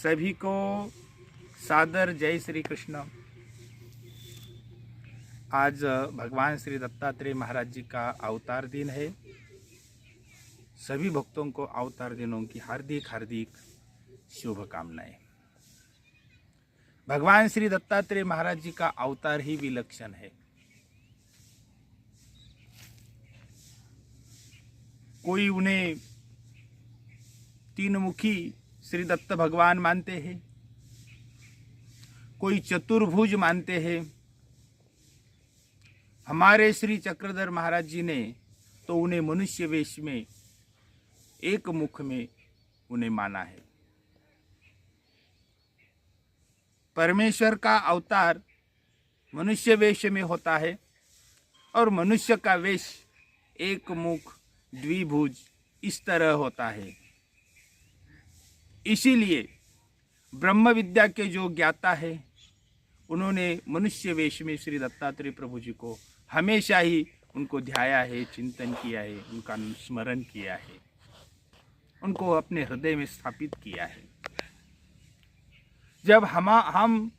सभी को सादर जय श्री कृष्ण। आज भगवान श्री दत्तात्रेय महाराज जी का अवतार दिन है। सभी भक्तों को अवतार दिनों की हार्दिक हार्दिक शुभकामनाएं। भगवान श्री दत्तात्रेय महाराज जी का अवतार ही विलक्षण है। कोई उन्हें तीन मुखी श्री दत्त भगवान मानते हैं, कोई चतुर्भुज मानते हैं। हमारे श्री चक्रधर महाराज जी ने तो उन्हें मनुष्य वेश में एक मुख में उन्हें माना है। परमेश्वर का अवतार मनुष्य वेश में होता है और मनुष्य का वेश एक मुख द्विभुज इस तरह होता है। इसीलिए ब्रह्म विद्या के जो ज्ञाता है उन्होंने मनुष्य वेश में श्री दत्तात्रेय प्रभु जी को हमेशा ही उनको ध्याया है, चिंतन किया है, उनका स्मरण किया है, उनको अपने हृदय में स्थापित किया है। जब हम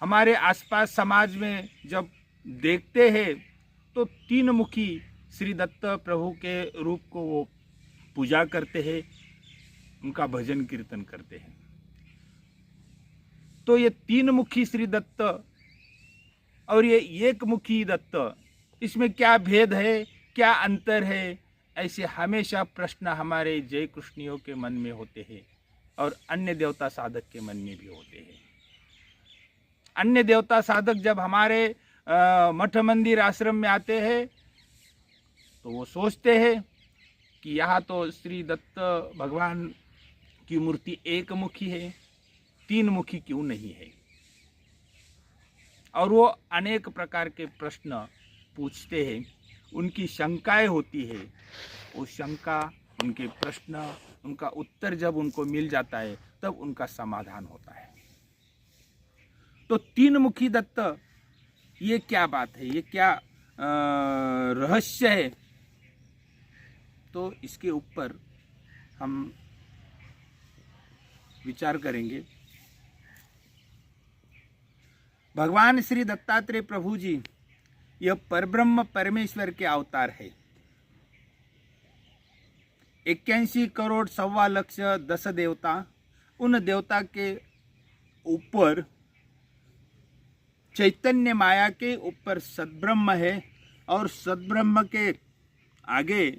हमारे आसपास समाज में जब देखते हैं तो तीन मुखी श्री दत्त प्रभु के रूप को वो पूजा करते हैं, उनका भजन कीर्तन करते हैं। तो ये तीन मुखी श्री दत्त और ये एक मुखी दत्त, इसमें क्या भेद है, क्या अंतर है, ऐसे हमेशा प्रश्न हमारे जय कृष्णियों के मन में होते हैं और अन्य देवता साधक के मन में भी होते हैं। अन्य देवता साधक जब हमारे मठ मंदिर आश्रम में आते हैं तो वो सोचते हैं कि यहाँ तो श्री दत्त भगवान की मूर्ति एक मुखी है, तीन मुखी क्यों नहीं है। और वो अनेक प्रकार के प्रश्न पूछते हैं, उनकी शंकाएं होती है। वो शंका, उनके प्रश्न, उनका उत्तर जब उनको मिल जाता है तब उनका समाधान होता है। तो तीन मुखी दत्त ये क्या बात है, ये क्या रहस्य है, तो इसके ऊपर हम विचार करेंगे। भगवान श्री दत्तात्रेय प्रभु जी यह परब्रह्म परमेश्वर के अवतार है। 81 करोड़ 1.25 लाख 10 देवता, उन देवता के ऊपर चैतन्य माया के ऊपर सद्ब्रह्म है और सद्ब्रह्म के आगे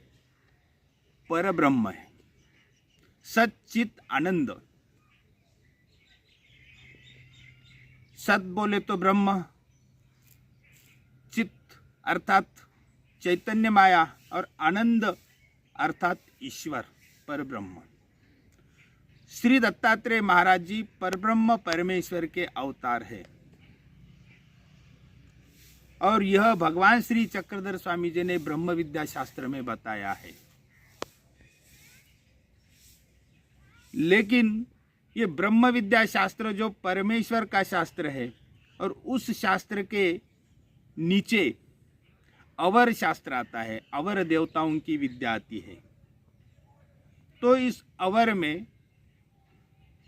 परब्रह्म है, सच्चित आनंद। सत बोले तो ब्रह्म, चित्त अर्थात चैतन्य माया और आनंद अर्थात ईश्वर परब्रह्म। श्री दत्तात्रेय महाराज जी परब्रह्म परमेश्वर के अवतार है और यह भगवान श्री चक्रधर स्वामी जी ने ब्रह्म विद्या शास्त्र में बताया है। लेकिन ये ब्रह्म विद्या शास्त्र जो परमेश्वर का शास्त्र है और उस शास्त्र के नीचे अवर शास्त्र आता है, अवर देवताओं की विद्या आती है। तो इस अवर में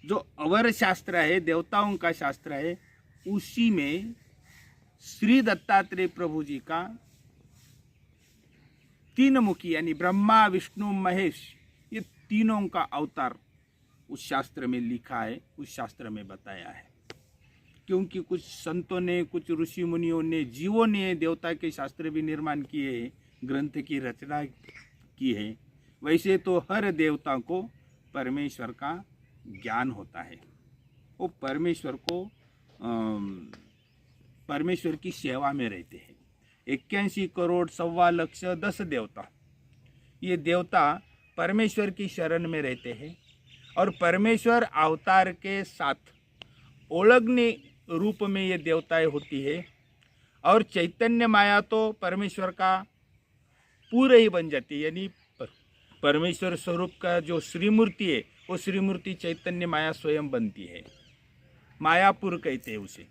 जो अवर शास्त्र है, देवताओं का शास्त्र है, उसी में श्री दत्तात्रेय प्रभु जी का तीन मुखी यानी ब्रह्मा विष्णु महेश, ये तीनों का अवतार उस शास्त्र में लिखा है, उस शास्त्र में बताया है। क्योंकि कुछ संतों ने, कुछ ऋषि मुनियों ने, जीवों ने देवता के शास्त्र भी निर्माण किए हैं, ग्रंथ की रचना की है। वैसे तो हर देवता को परमेश्वर का ज्ञान होता है, वो परमेश्वर की सेवा में रहते हैं। 81 करोड़ 1.25 लाख 10 देवता, ये देवता परमेश्वर की शरण में रहते हैं और परमेश्वर अवतार के साथ ओळगनी रूप में ये देवताएं होती है और चैतन्य माया तो परमेश्वर का पूरे ही बन जाती है। यानी परमेश्वर स्वरूप का जो श्रीमूर्ति है वो श्रीमूर्ति चैतन्य माया स्वयं बनती है, मायापुर कहते हैं उसे।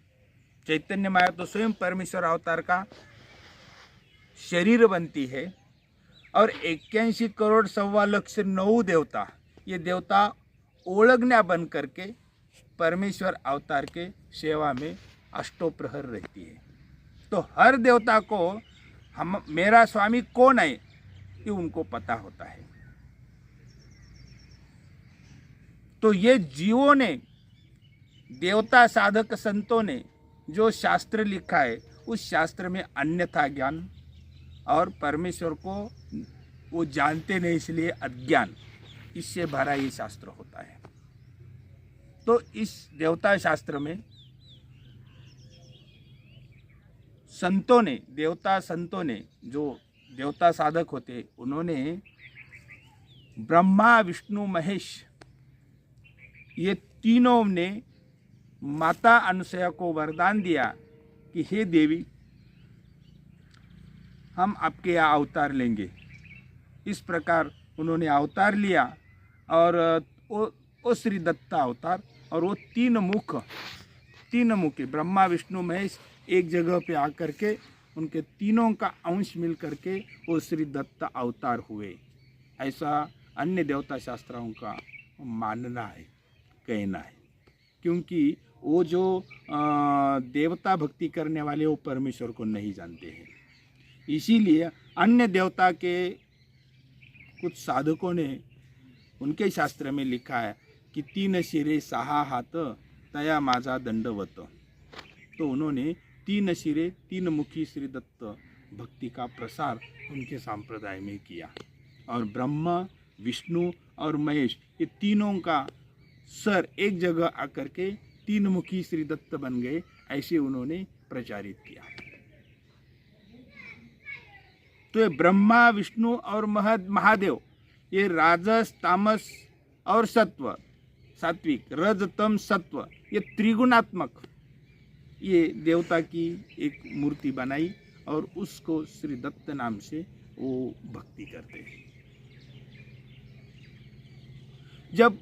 चैतन्य माया तो स्वयं परमेश्वर अवतार का शरीर बनती है और 81 करोड़ 1.25 लाख 9 देवता, ये देवता ओळगण्या बन करके परमेश्वर अवतार के सेवा में अष्टों प्रहर रहती है। तो हर देवता को हम मेरा स्वामी कौन है ये उनको पता होता है। तो ये जीवों ने, देवता साधक संतों ने जो शास्त्र लिखा है उस शास्त्र में अन्यथा ज्ञान और परमेश्वर को वो जानते नहीं, इसलिए अज्ञान, इससे भरा ये शास्त्र होता है। तो इस देवता शास्त्र में संतों ने, देवता संतों ने, जो देवता साधक होते, उन्होंने ब्रह्मा विष्णु महेश ये तीनों ने माता अनुसया को वरदान दिया कि हे देवी, हम आपके यहाँ अवतार लेंगे। इस प्रकार उन्होंने अवतार लिया और वो श्री दत्ता अवतार, और वो तीन मुखी ब्रह्मा विष्णु महेश एक जगह पे आकर के उनके तीनों का अंश मिल करके वो श्री दत्ता अवतार हुए। ऐसा अन्य देवता शास्त्रों का मानना है, कहना है। क्योंकि वो जो देवता भक्ति करने वाले वो परमेश्वर को नहीं जानते हैं, इसीलिए अन्य देवता के कुछ साधकों ने उनके शास्त्र में लिखा है कि 3 शिरे 6 हात तया माझा दंडवत। तो उन्होंने 3 शिरे 3 मुखी श्री दत्त भक्ति का प्रसार उनके संप्रदाय में किया, और ब्रह्मा विष्णु और महेश ये तीनों का सर एक जगह आकर के 3 मुखी श्री दत्त बन गए, ऐसे उन्होंने प्रचारित किया। तो ये ब्रह्मा विष्णु और महादेव ये राजस तामस और सत्व, सात्विक, रज तम सत्व, ये त्रिगुणात्मक ये देवता की एक मूर्ति बनाई और उसको श्री दत्त नाम से वो भक्ति करते हैं। जब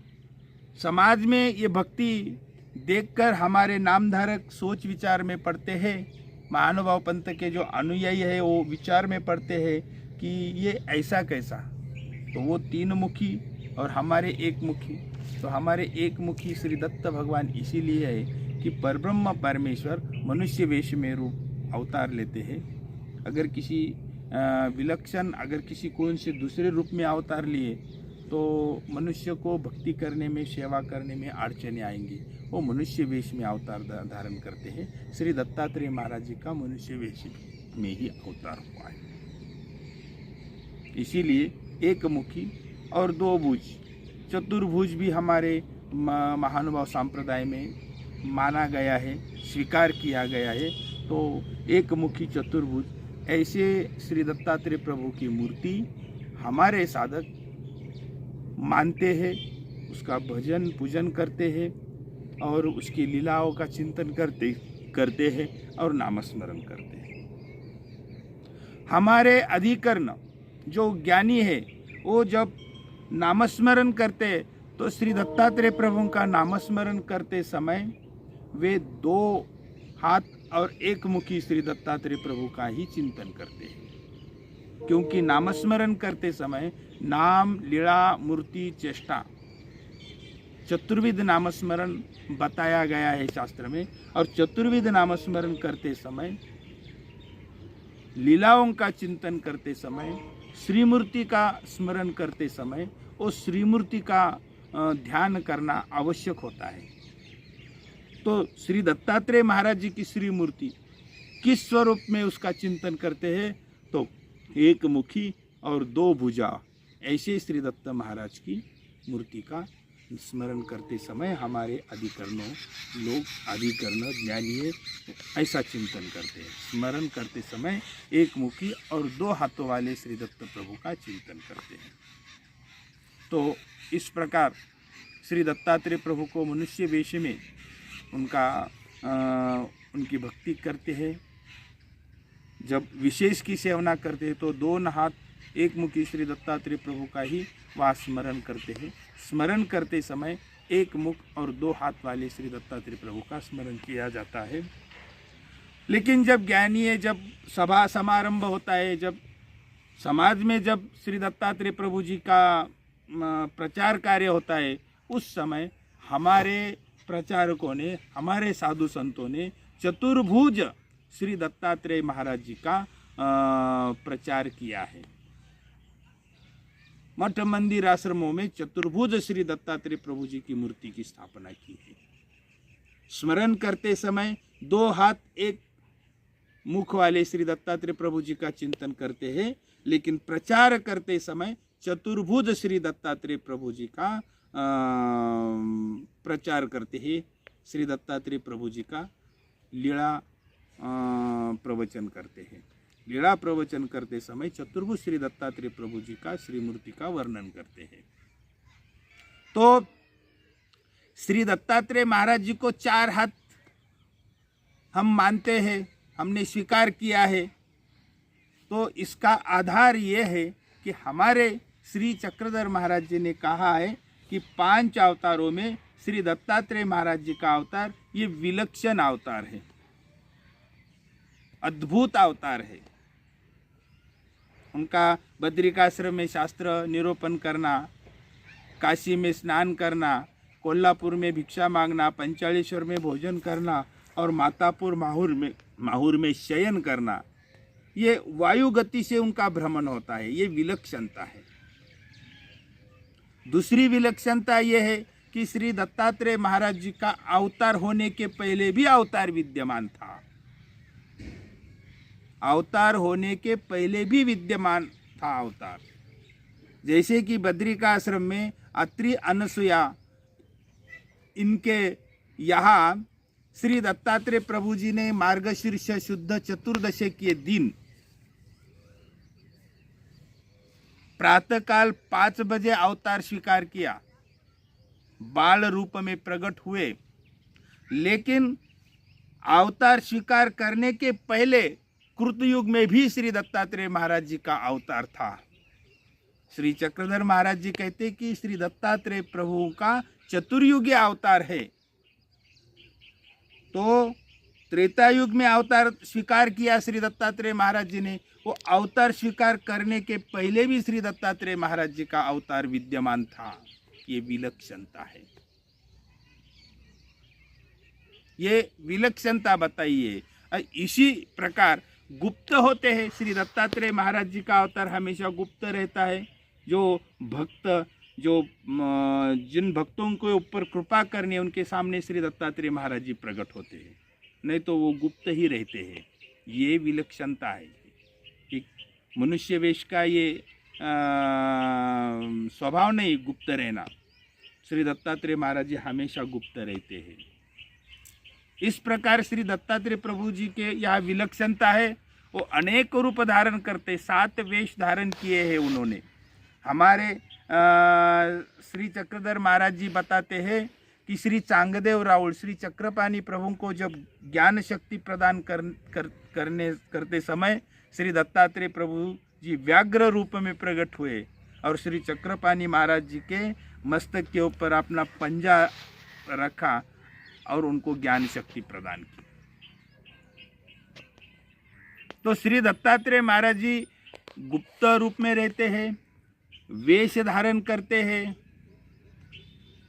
समाज में ये भक्ति देखकर हमारे नामधारक सोच विचार में पड़ते हैं, महानुभाव पंथ के जो अनुयायी है वो विचार में पड़ते हैं कि ये ऐसा कैसा, तो वो 3 मुखी और हमारे 1 मुखी। तो हमारे 1 मुखी श्री दत्त भगवान इसीलिए है कि परब्रह्म परमेश्वर मनुष्य वेश में रूप अवतार लेते हैं। अगर किसी विलक्षण, अगर किसी कौन से दूसरे रूप में अवतार लिए तो मनुष्य को भक्ति करने में, सेवा करने में अड़चने आएंगी। वो मनुष्य वेश में अवतार धारण करते हैं। श्री दत्तात्रेय महाराज जी का मनुष्य वेश में ही अवतार हुआ है। इसीलिए 1 मुखी और 2 भुज, चतुर्भुज भी हमारे महानुभाव संप्रदाय में माना गया है, स्वीकार किया गया है। तो 1 मुखी चतुर्भुज ऐसे श्री दत्तात्रेय प्रभु की मूर्ति हमारे साधक मानते हैं, उसका भजन पूजन करते हैं और उसकी लीलाओं का चिंतन करते हैं और नामस्मरण करते हैं। हमारे अधिकरण जो ज्ञानी है वो जब नामस्मरण करते हैं तो श्री दत्तात्रेय प्रभु का नामस्मरण करते समय वे 2 हाथ और 1 मुखी श्री दत्तात्रेय प्रभु का ही चिंतन करते हैं। क्योंकि नामस्मरण करते समय नाम, लीला, मूर्ति, चेष्टा, चतुर्विध नामस्मरण बताया गया है शास्त्र में। और चतुर्विध नामस्मरण करते समय, लीलाओं का चिंतन करते समय, श्रीमूर्ति का स्मरण करते समय उस श्रीमूर्ति का ध्यान करना आवश्यक होता है। तो श्री दत्तात्रेय महाराज जी की श्रीमूर्ति किस स्वरूप में उसका चिंतन करते हैं, तो 1 मुखी और 2 भुजा, ऐसे श्री दत्त महाराज की मूर्ति का स्मरण करते समय हमारे अधिकरण ज्ञानी ऐसा चिंतन करते हैं। स्मरण करते समय 1 मुखी और 2 हाथों वाले श्री दत्त प्रभु का चिंतन करते हैं। तो इस प्रकार श्री दत्तात्रेय प्रभु को मनुष्य वेश में उनकी भक्ति करते हैं। जब विशेष की सेवना करते हैं तो 2 हाथ 1 मुखी श्री दत्तात्रेय प्रभु का ही वह स्मरण करते हैं। स्मरण करते समय 1 मुख और 2 हाथ वाले श्री दत्तात्रेय प्रभु का स्मरण किया जाता है। लेकिन जब ज्ञानी है, जब सभा समारंभ होता है, जब समाज में जब श्री दत्तात्रेय प्रभु जी का प्रचार कार्य होता है, उस समय हमारे प्रचारकों ने, हमारे साधु संतों ने चतुर्भुज श्री दत्तात्रेय महाराज जी का प्रचार किया है। मठ मंदिर आश्रमों में चतुर्भुज श्री दत्तात्रेय प्रभु जी की मूर्ति की स्थापना की है। स्मरण करते समय 2 हाथ एक मुख वाले श्री दत्तात्रेय प्रभु जी का चिंतन करते हैं, लेकिन प्रचार करते समय चतुर्भुज श्री दत्तात्रेय प्रभु जी का प्रचार करते हैं। श्री दत्तात्रेय प्रभु जी का लीला प्रवचन करते हैं। लीला प्रवचन करते समय चतुर्भुज श्री दत्तात्रेय प्रभु जी का श्री मूर्ति का वर्णन करते हैं। तो श्री दत्तात्रेय महाराज जी को 4 हाथ हम मानते हैं, हमने स्वीकार किया है। तो इसका आधार ये है कि हमारे श्री चक्रधर महाराज जी ने कहा है कि 5 अवतारों में श्री दत्तात्रेय महाराज जी का अवतार ये विलक्षण अवतार है, अद्भुत अवतार है। उनका बद्रिकाश्रम में शास्त्र निरूपण करना, काशी में स्नान करना, कोल्हापुर में भिक्षा मांगना, पंचालेश्वर में भोजन करना और मातापुर माहूर में शयन करना, ये वायु गति से उनका भ्रमण होता है। ये विलक्षणता है। दूसरी विलक्षणता ये है कि श्री दत्तात्रेय महाराज जी का अवतार होने के पहले भी अवतार विद्यमान था। अवतार होने के पहले भी विद्यमान था अवतार। जैसे कि बद्रिकाश्रम में अत्रि अनसुया, इनके यहाँ श्री दत्तात्रेय प्रभु जी ने मार्गशीर्ष शुद्ध चतुर्दशी के दिन प्रातःकाल 5 बजे अवतार स्वीकार किया, बाल रूप में प्रकट हुए। लेकिन अवतार स्वीकार करने के पहले कृतयुग में भी श्री दत्तात्रेय महाराज जी का अवतार था। श्री चक्रधर महाराज जी कहते कि श्री दत्तात्रेय प्रभु का चतुर्युगीय अवतार है। तो त्रेता युग में अवतार स्वीकार किया श्री दत्तात्रेय महाराज जी ने। वो अवतार स्वीकार करने के पहले भी श्री दत्तात्रेय महाराज जी का अवतार विद्यमान था। ये विलक्षणता है। ये विलक्षणता बताइए। इसी प्रकार गुप्त होते हैं। श्री दत्तात्रेय महाराज जी का अवतार हमेशा गुप्त रहता है। जो भक्त, जो जिन भक्तों के ऊपर कृपा करनी है, उनके सामने श्री दत्तात्रेय महाराज जी प्रकट होते हैं, नहीं तो वो गुप्त ही रहते हैं। ये विलक्षणता है। कि मनुष्य वेश का ये स्वभाव नहीं गुप्त रहना। श्री दत्तात्रेय महाराज जी हमेशा गुप्त रहते हैं। इस प्रकार श्री दत्तात्रेय प्रभु जी के यहाँ विलक्षणता है। वो अनेक रूप धारण करते, 7 वेश धारण किए हैं उन्होंने। हमारे श्री चक्रधर महाराज जी बताते हैं कि श्री चांगदेव राउल श्री चक्रपाणी प्रभु को जब ज्ञान शक्ति प्रदान करते समय श्री दत्तात्रेय प्रभु जी व्याघ्र रूप में प्रकट हुए और श्री चक्रपाणी महाराज जी के मस्तक के ऊपर अपना पंजा रखा और उनको ज्ञान शक्ति प्रदान की। तो श्री दत्तात्रेय महाराज जी गुप्त रूप में रहते हैं, वेश धारण करते हैं।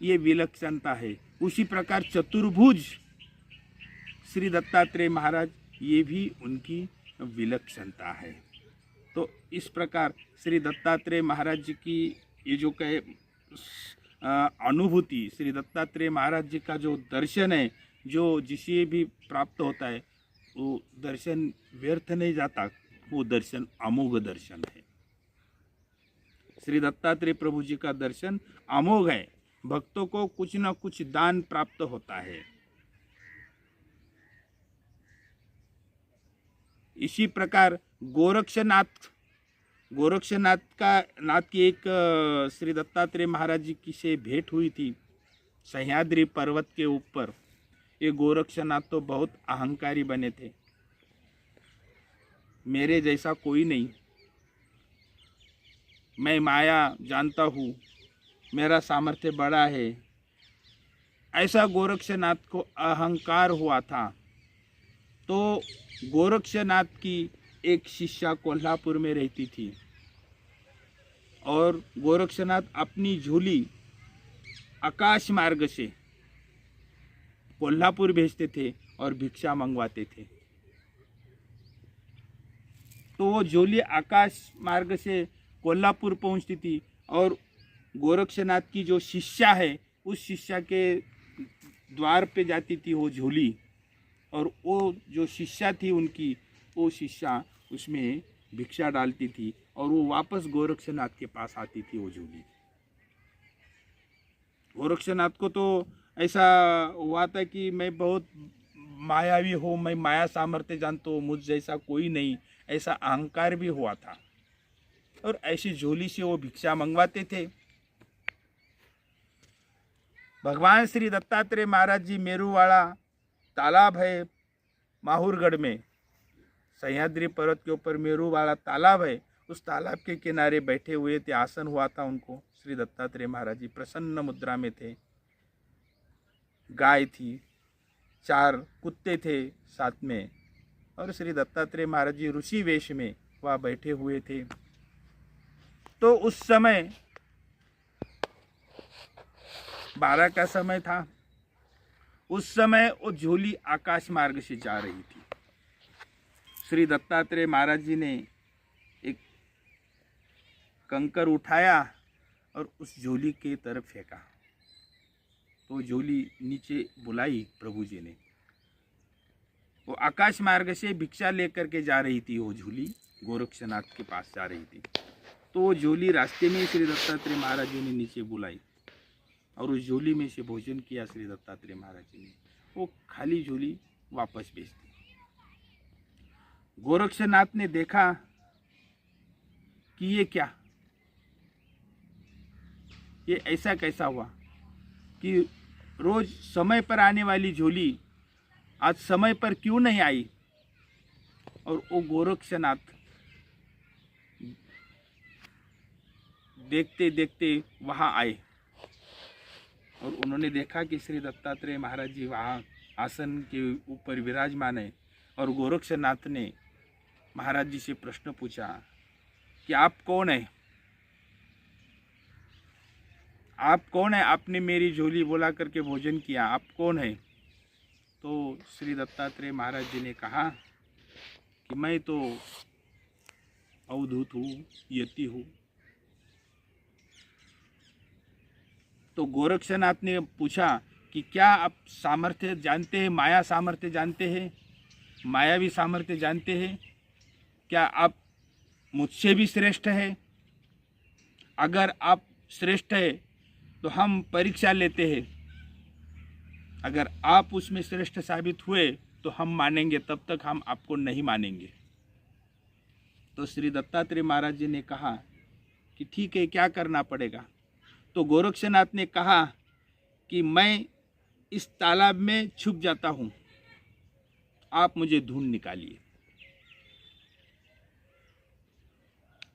ये विलक्षणता है। उसी प्रकार चतुर्भुज श्री दत्तात्रेय महाराज, ये भी उनकी विलक्षणता है। तो इस प्रकार श्री दत्तात्रेय महाराज जी की ये जो कहे अनुभूति, श्री दत्तात्रेय महाराज जी का जो दर्शन है, जो जिसे भी प्राप्त होता है, वो दर्शन व्यर्थ नहीं जाता। वो दर्शन अमोघ दर्शन है। श्री दत्तात्रेय प्रभु जी का दर्शन अमोघ है। भक्तों को कुछ न कुछ दान प्राप्त होता है। इसी प्रकार गोरक्षनाथ की एक श्री दत्तात्रेय महाराज जी की से भेंट हुई थी सह्याद्री पर्वत के ऊपर। ये गोरक्षनाथ तो बहुत अहंकारी बने थे। मेरे जैसा कोई नहीं, मैं माया जानता हूँ, मेरा सामर्थ्य बड़ा है, ऐसा गोरक्षनाथ को अहंकार हुआ था। तो गोरक्षनाथ की एक शिष्या कोल्हापुर में रहती थी और गोरक्षनाथ अपनी झोली आकाश मार्ग से कोल्हापुर भेजते थे और भिक्षा मंगवाते थे। तो वो झोली आकाश मार्ग से कोल्हापुर पहुंचती थी और गोरक्षनाथ की जो शिष्या है उस शिष्या के द्वार पे जाती थी वो झोली, और वो जो शिष्या थी उनकी, वो शिष्या उसमें भिक्षा डालती थी और वो वापस गोरक्षनाथ के पास आती थी वो झोली। गोरक्षनाथ को तो ऐसा हुआ था कि मैं बहुत मायावी हूँ, मैं माया सामर्थ्य जानता हूँ, मुझ जैसा कोई नहीं, ऐसा अहंकार भी हुआ था। और ऐसी झोली से वो भिक्षा मंगवाते थे। भगवान श्री दत्तात्रेय महाराज जी मेरूवाड़ा तालाब है माहूरगढ़ में, सह्याद्री पर्वत के ऊपर मेरूवाड़ा तालाब है, उस तालाब के किनारे बैठे हुए थे। आसन हुआ था उनको। श्री दत्तात्रेय महाराज जी प्रसन्न मुद्रा में थे। गाय थी, 4 कुत्ते थे साथ में, और श्री दत्तात्रेय महाराज जी ऋषि वेश में वहाँ बैठे हुए थे। तो उस समय 12 का समय था। उस समय वो झोली आकाश मार्ग से जा रही थी। श्री दत्तात्रेय महाराज जी ने एक कंकर उठाया और उस झोली की तरफ फेंका, तो झोली नीचे बुलाई प्रभु जी ने। वो आकाश मार्ग से भिक्षा लेकर के जा रही थी, वो झोली गोरक्षनाथ के पास जा रही थी। तो वो झोली रास्ते में श्री दत्तात्रेय महाराज जी ने नीचे बुलाई और उस झोली में से भोजन किया श्री दत्तात्रेय महाराज जी ने। वो खाली झोली वापस भेज दी। गोरक्षनाथ ने देखा कि ये क्या, ये ऐसा कैसा हुआ कि रोज समय पर आने वाली झोली आज समय पर क्यों नहीं आई। और वो गोरक्षनाथ देखते देखते वहाँ आए और उन्होंने देखा कि श्री दत्तात्रेय महाराज जी वहाँ आसन के ऊपर विराजमान है। और गोरक्षनाथ ने महाराज जी से प्रश्न पूछा कि आप कौन है, आप कौन है, आपने मेरी झोली बोला करके भोजन किया, आप कौन है। तो श्री दत्तात्रेय महाराज जी ने कहा कि मैं तो अवधूत हूँ, यति हूँ। तो गोरक्षनाथ ने पूछा कि क्या आप सामर्थ्य जानते हैं, माया सामर्थ्य जानते हैं, मायावी सामर्थ्य जानते हैं, क्या आप मुझसे भी श्रेष्ठ है? अगर आप श्रेष्ठ है तो हम परीक्षा लेते हैं, अगर आप उसमें श्रेष्ठ साबित हुए तो हम मानेंगे, तब तक हम आपको नहीं मानेंगे। तो श्री दत्तात्रेय महाराज जी ने कहा कि ठीक है, क्या करना पड़ेगा। तो गोरक्षनाथ ने कहा कि मैं इस तालाब में छुप जाता हूँ, आप मुझे ढूंढ निकालिए,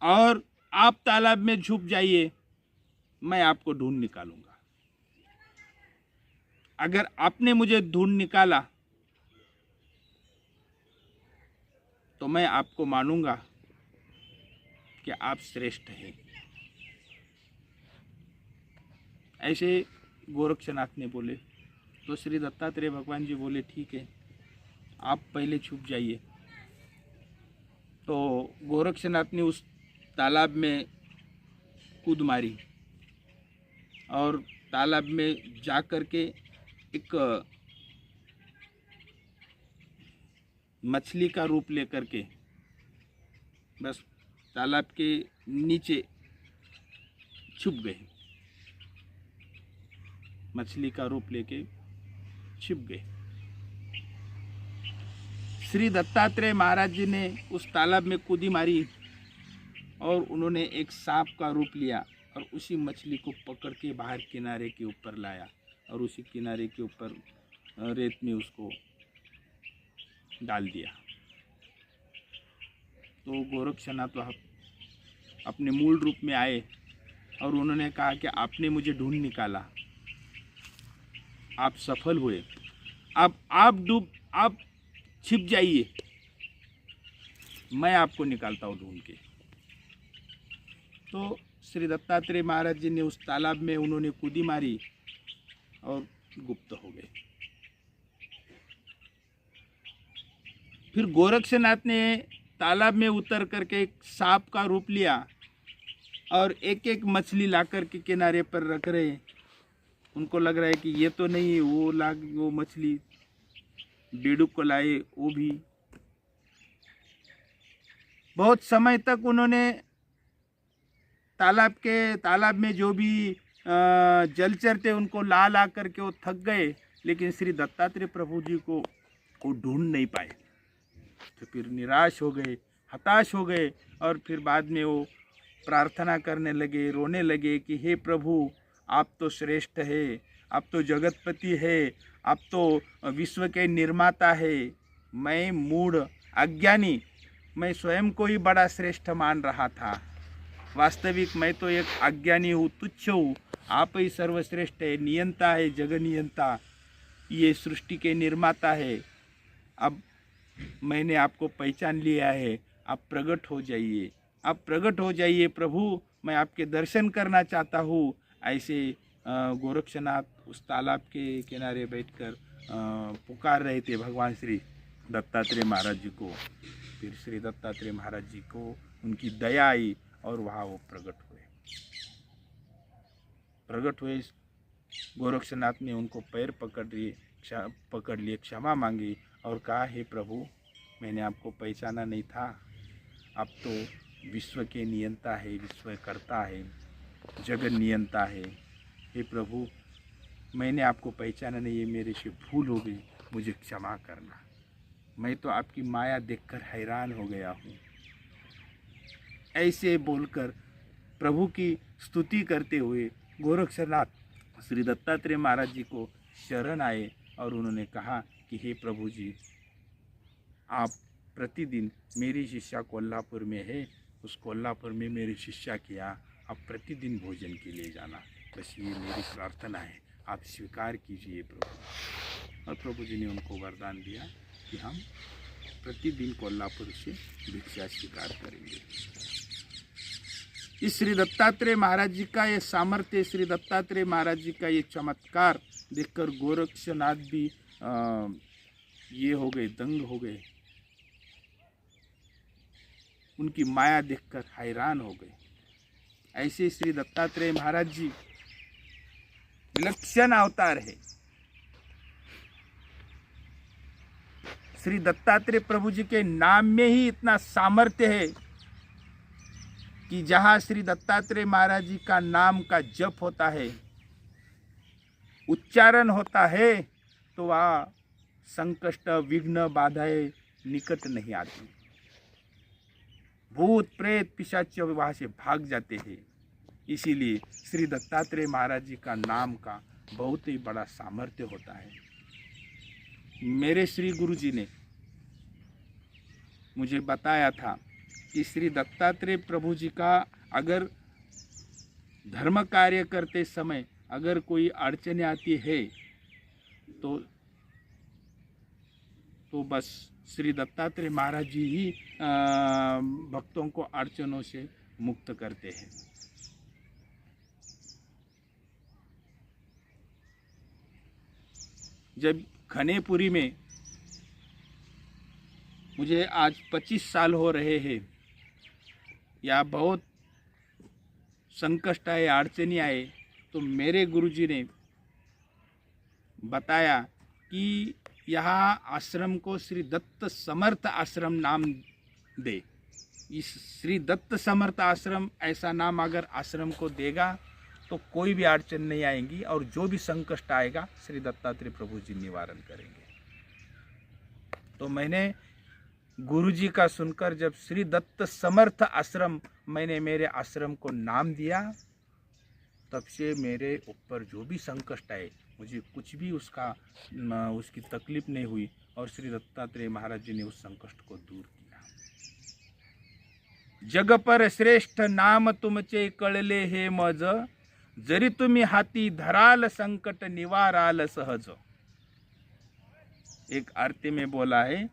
और आप तालाब में छुप जाइए, मैं आपको ढूंढ निकालूंगा। अगर आपने मुझे ढूंढ निकाला तो मैं आपको मानूंगा कि आप श्रेष्ठ हैं। ऐसे गोरक्षनाथ ने बोले। तो श्री दत्तात्रेय भगवान जी बोले ठीक है, आप पहले छुप जाइए। तो गोरक्षनाथ ने उस तालाब में कूद मारी और तालाब में जा कर के एक मछली का रूप लेकर के बस तालाब के नीचे छुप गए, मछली का रूप लेके छिप गए। श्री दत्तात्रेय महाराज जी ने उस तालाब में कूदी मारी और उन्होंने एक सांप का रूप लिया और उसी मछली को पकड़ के बाहर किनारे के ऊपर लाया और उसी किनारे के ऊपर रेत में उसको डाल दिया। तो गोरक्षनाथ वहाँ अपने मूल रूप में आए और उन्होंने कहा कि आपने मुझे ढूंढ निकाला, आप सफल हुए, अब आप छिप जाइए, मैं आपको निकालता हूँ ढूंढ के। तो श्री दत्तात्रेय महाराज जी ने उस तालाब में उन्होंने कूदी मारी और गुप्त हो गए। फिर गोरक्षनाथ ने तालाब में उतर करके एक सांप का रूप लिया और एक एक मछली ला कर के किनारे पर रख रहे। उनको लग रहा है कि ये तो नहीं, वो मछली बेडूक को लाए, वो भी। बहुत समय तक उन्होंने तालाब में जो भी जलचर थे उनको ला ला करके वो थक गए, लेकिन श्री दत्तात्रेय प्रभु जी को ढूंढ नहीं पाए। तो फिर निराश हो गए, हताश हो गए, और फिर बाद में वो प्रार्थना करने लगे, रोने लगे कि हे प्रभु, आप तो श्रेष्ठ है, आप तो जगतपति है, आप तो विश्व के निर्माता है। मैं मूढ़ अज्ञानी, मैं स्वयं को ही बड़ा श्रेष्ठ मान रहा था। वास्तविक मैं तो एक अज्ञानी हूँ, तुच्छ हूँ। आप ही सर्वश्रेष्ठ है, नियंता है, जगत नियंता, ये सृष्टि के निर्माता है। अब मैंने आपको पहचान लिया है, आप प्रकट हो जाइए, आप प्रकट हो जाइए प्रभु, मैं आपके दर्शन करना चाहता हूँ। ऐसे गोरक्षनाथ उस तालाब के किनारे बैठकर पुकार रहे थे भगवान श्री दत्तात्रेय महाराज जी को। फिर श्री दत्तात्रेय महाराज जी को उनकी दया आई और वहाँ वो प्रकट हुए। गोरक्षनाथ ने उनको पैर पकड़ लिए, क्षमा मांगी और कहा, हे प्रभु, मैंने आपको पहचाना नहीं था, आप तो विश्व के नियंता है, विश्व करता है, जगत नियंता है। हे प्रभु, मैंने आपको पहचाना नहीं, ये मेरे से भूल हो गई, मुझे क्षमा करना। मैं तो आपकी माया देखकर हैरान हो गया हूँ। ऐसे बोलकर प्रभु की स्तुति करते हुए गोरक्षनाथ श्री दत्तात्रेय महाराज जी को शरण आए और उन्होंने कहा कि हे प्रभु जी, आप प्रतिदिन मेरी शिष्या कोल्हापुर में है, उस कोल्हापुर में मेरी शिष्या किया, आप प्रतिदिन भोजन के लिए जाना, बस ये मेरी प्रार्थना है, आप स्वीकार कीजिए प्रभु। और प्रभु जी ने उनको वरदान दिया कि हम प्रतिदिन कोल्हापुर से भिक्षा स्वीकार करेंगे। इस श्री दत्तात्रेय महाराज जी का ये सामर्थ्य, श्री दत्तात्रेय महाराज जी का ये चमत्कार देखकर गोरक्षनाथ भी ये हो गए, दंग हो गए, उनकी माया देखकर हैरान हो गए। ऐसे श्री दत्तात्रेय महाराज जी विलक्षण अवतार है। श्री दत्तात्रेय प्रभु जी के नाम में ही इतना सामर्थ्य है कि जहाँ श्री दत्तात्रेय महाराज जी का नाम का जप होता है, उच्चारण होता है, तो वहाँ संकष्ट, विघ्न, बाधाएं निकट नहीं आती। भूत प्रेत पिशाच वहाँ से भाग जाते हैं। इसीलिए श्री दत्तात्रेय महाराज जी का नाम का बहुत ही बड़ा सामर्थ्य होता है। मेरे श्री गुरु जी ने मुझे बताया था कि श्री दत्तात्रेय प्रभु जी का अगर धर्म कार्य करते समय अगर कोई अड़चने आती है तो बस श्री दत्तात्रेय महाराज जी ही भक्तों को अड़चनों से मुक्त करते हैं। जब खनेपुरी में मुझे आज 25 साल हो रहे हैं, या बहुत संकट आए, अड़चनी आए, तो मेरे गुरुजी ने बताया कि यहाँ आश्रम को श्री दत्त समर्थ आश्रम नाम दे। इस श्री दत्त समर्थ आश्रम ऐसा नाम अगर आश्रम को देगा तो कोई भी अड़चन नहीं आएंगी, और जो भी संकट आएगा श्री दत्तात्रेय प्रभु जी निवारण करेंगे। तो मैंने गुरुजी का सुनकर जब श्री दत्त समर्थ आश्रम मैंने मेरे आश्रम को नाम दिया, तब से मेरे ऊपर जो भी संकट आए, मुझे कुछ भी उसकी तकलीफ नहीं हुई, और श्री दत्तात्रेय महाराज जी ने उस संकट को दूर किया। जग पर श्रेष्ठ नाम तुमचे कळले हे मज, जरी तुम्ही हाती धराल संकट निवाराल सहज। एक आरती में बोला है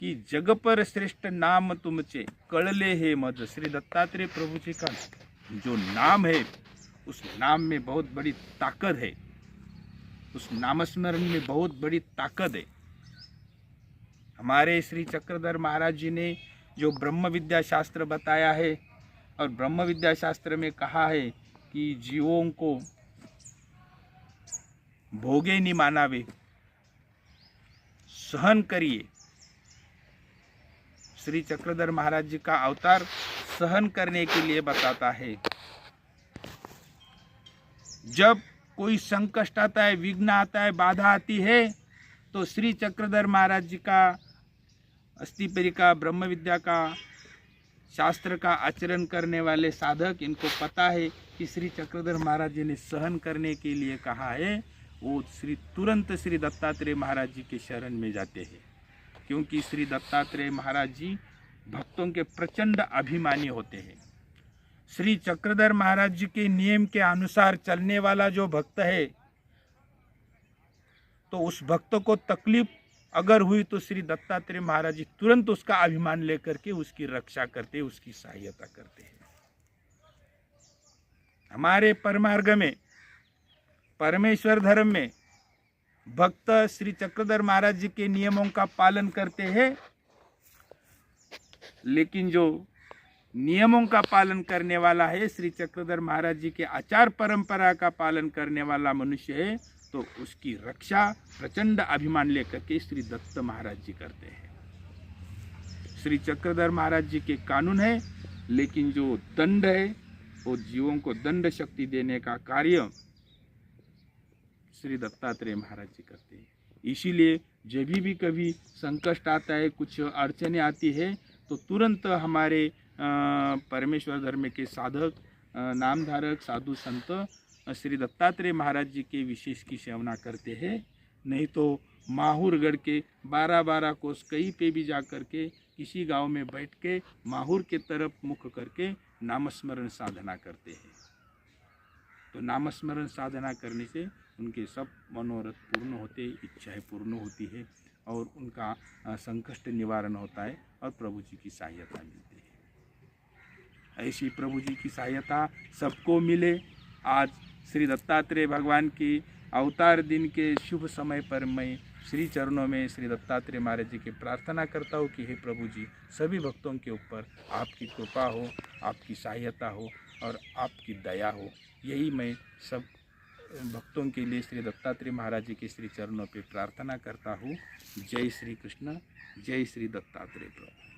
कि जग पर श्रेष्ठ नाम तुमचे कळले हे मज। श्री दत्तात्रेय प्रभु जी का जो नाम है, उस नाम में बहुत बड़ी ताकत है, उस नामस्मरण में बहुत बड़ी ताकत है। हमारे श्री चक्रधर महाराज जी ने जो ब्रह्म विद्या शास्त्र बताया है, और ब्रह्म विद्या शास्त्र में कहा है कि जीवों को भोगे नहीं मानावे, सहन करिए। श्री चक्रधर महाराज जी का अवतार सहन करने के लिए बताता है। जब कोई संकट आता है, विघ्न आता है, बाधा आती है, तो श्री चक्रधर महाराज जी का अस्थिपरिका ब्रह्म विद्या का शास्त्र का आचरण करने वाले साधक, इनको पता है कि श्री चक्रधर महाराज जी ने सहन करने के लिए कहा है, वो तुरंत श्री दत्तात्रेय महाराज जी के शरण में जाते हैं। क्योंकि श्री दत्तात्रेय महाराज जी भक्तों के प्रचंड अभिमानी होते हैं। श्री चक्रधर महाराज जी के नियम के अनुसार चलने वाला जो भक्त है, तो उस भक्त को तकलीफ अगर हुई तो श्री दत्तात्रेय महाराज जी तुरंत उसका अभिमान लेकर के उसकी रक्षा करते, उसकी सहायता करते हैं। हमारे परमार्ग में, परमेश्वर धर्म में भक्त श्री चक्रधर महाराज जी के नियमों का पालन करते हैं, लेकिन जो नियमों का पालन करने वाला है, श्री चक्रधर महाराज जी के आचार परंपरा का पालन करने वाला मनुष्य है, तो उसकी रक्षा प्रचंड अभिमान लेकर के श्री दत्त महाराज जी करते हैं। श्री चक्रधर महाराज जी के कानून है, लेकिन जो दंड है वो जीवों को दंड शक्ति देने का कार्य श्री दत्तात्रेय महाराज जी करते हैं। इसीलिए जब भी कभी संकट आता है, कुछ अड़चने आती है, तो तुरंत हमारे परमेश्वर धर्म के साधक, नामधारक, साधु संत श्री दत्तात्रेय महाराज जी के विशेष की सेवना करते हैं। नहीं तो माहूर गढ़ के 12-12 कोस कहीं पे भी जा कर के किसी गांव में बैठ के माहूर के तरफ मुख करके नामस्मरण साधना करते हैं। तो नामस्मरण साधना करने से उनके सब मनोरथ पूर्ण होते, इच्छाएं पूर्ण होती है, और उनका संकट निवारण होता है, और प्रभु जी की सहायता मिलती है। ऐसी प्रभु जी की सहायता सबको मिले। आज श्री दत्तात्रेय भगवान की अवतार दिन के शुभ समय पर मैं श्री चरणों में श्री दत्तात्रेय महाराज जी की प्रार्थना करता हूँ कि हे प्रभु जी, सभी भक्तों के ऊपर आपकी कृपा हो, आपकी सहायता हो और आपकी दया हो। यही मैं सब भक्तों के लिए श्री दत्तात्रेय महाराज जी के श्री चरणों पे प्रार्थना करता हूँ। जय श्री कृष्ण, जय श्री दत्तात्रेय प्रभु।